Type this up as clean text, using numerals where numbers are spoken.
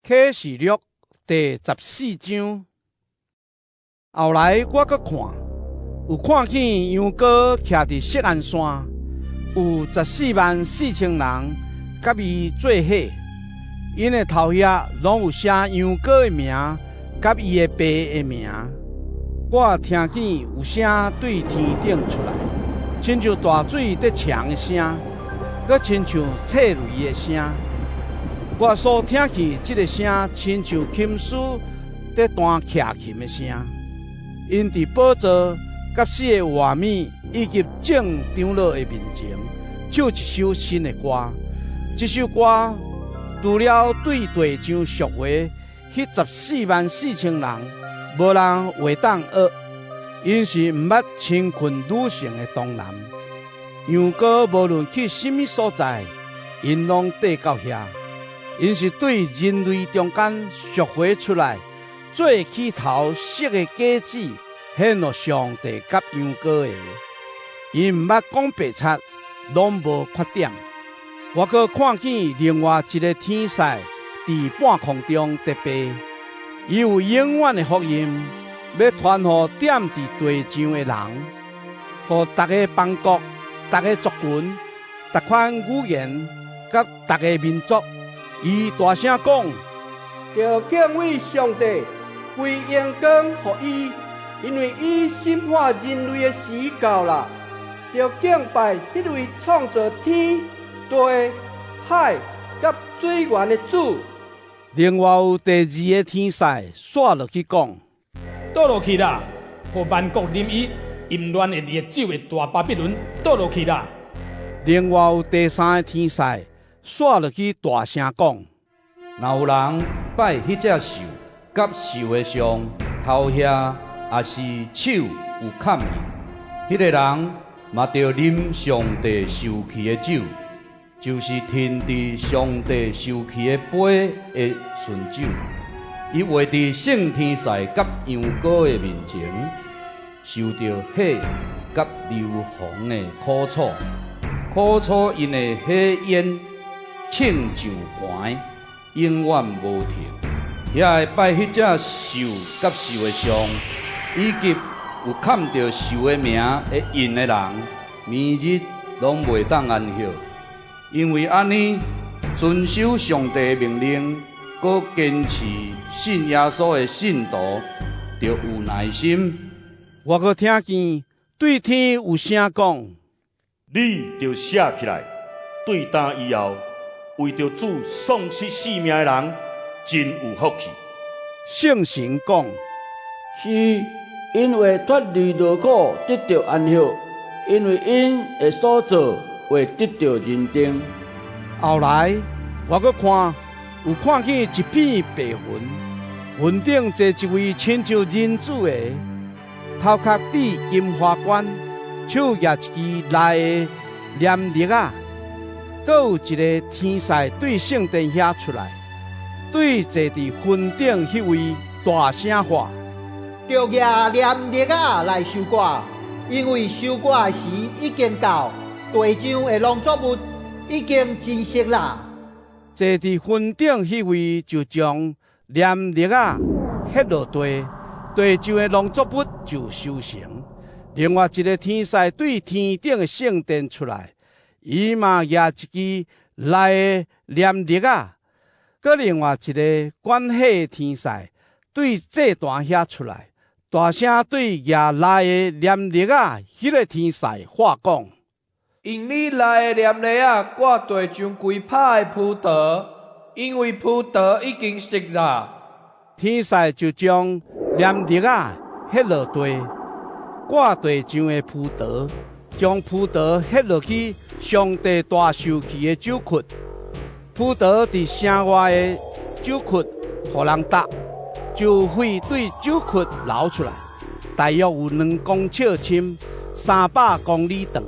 启示录第14章。后来我阁看，有看见羊羔徛伫锡安山，有144000人甲伊做伙，因的头遐拢有写羊羔的名甲伊的爸的名。我听见有声对天顶出来，亲像大水在呛的声，阁亲像切雷的声。我所听见这个声，亲像琴师在弹徛琴的声。因伫宝座、甲4个画面以及众长老的面前，唱一首新的歌。这首歌除了对地上赎回迄144000人，无人会当学，因是毋捌清困旅程的东南。羊羔无论去什么所在，因拢缀到遐。因是对人类中间赎回出来，做起头色的果子，献予上帝甲羊羔的。因毋捌讲白贼，拢无缺点。我阁看见另外一个天使伫半空中得飞，伊有永远的福音，要传予点伫地上的人，予逐个邦国、逐个族群、逐款语言，甲逐个民族。伊大声讲：要敬畏上帝，归荣光予伊，因为伊审判人类的时到了。要敬拜迄位创造天、地、海甲水源的主。另外有第2个天使刷落去讲：倒落去啦！互万国啉伊淫乱的烈酒的大巴比伦倒落去啦！另外有第3个天使刷落去大声讲：若有人拜迄只兽，甲兽的像头遐也是手有砍印，迄个人嘛着啉上帝受气的酒，就是停伫上帝受气的杯的醇酒。伊会伫圣天使甲羊羔的面前，受着火甲硫磺的苦楚，苦楚因的火焰冲上寒，永远无停。遐会拜迄只兽甲兽的像，以及有看到兽的名的印的人，明日拢袂当安息，因为安尼遵守上帝的命令，搁坚持信耶稣的信徒，就有耐心。我阁听见对天有声讲：你就写起来，对当以后，为着主丧失性命的人，真有福气。圣神讲：是因为脱离劳苦得到安息，因为因的所做会得到认定。后来我阁有看见一片白云，云顶坐一位亲像人子的，头壳戴金花冠，手举一支内的念力啊。阁有一个天使对圣殿遐出来，对坐伫云顶迄位大声话：着举念力啊来收割，因为收割的时已经到，地上的农作物已经真实啦。坐伫云顶迄位就将念力啊ฮ็落地，地上的农作物就收成。另外一个天使对天顶的圣殿出来，伊嘛举一支内的念力啊。搁另外一个管火天使对祭坛遐出来，大声对举内的念力啊迄个天使话讲：用你来的念力啊，挂地上规拍的葡萄，因为葡萄已经熟啦。天使就将念力啊ฮ็落地，挂地上的葡萄，将葡萄ฮ็落去上帝大受气的酒窟。葡萄伫城外的酒窟，互人搭，酒水对酒窟流出来，大约有2公尺深，300公里长。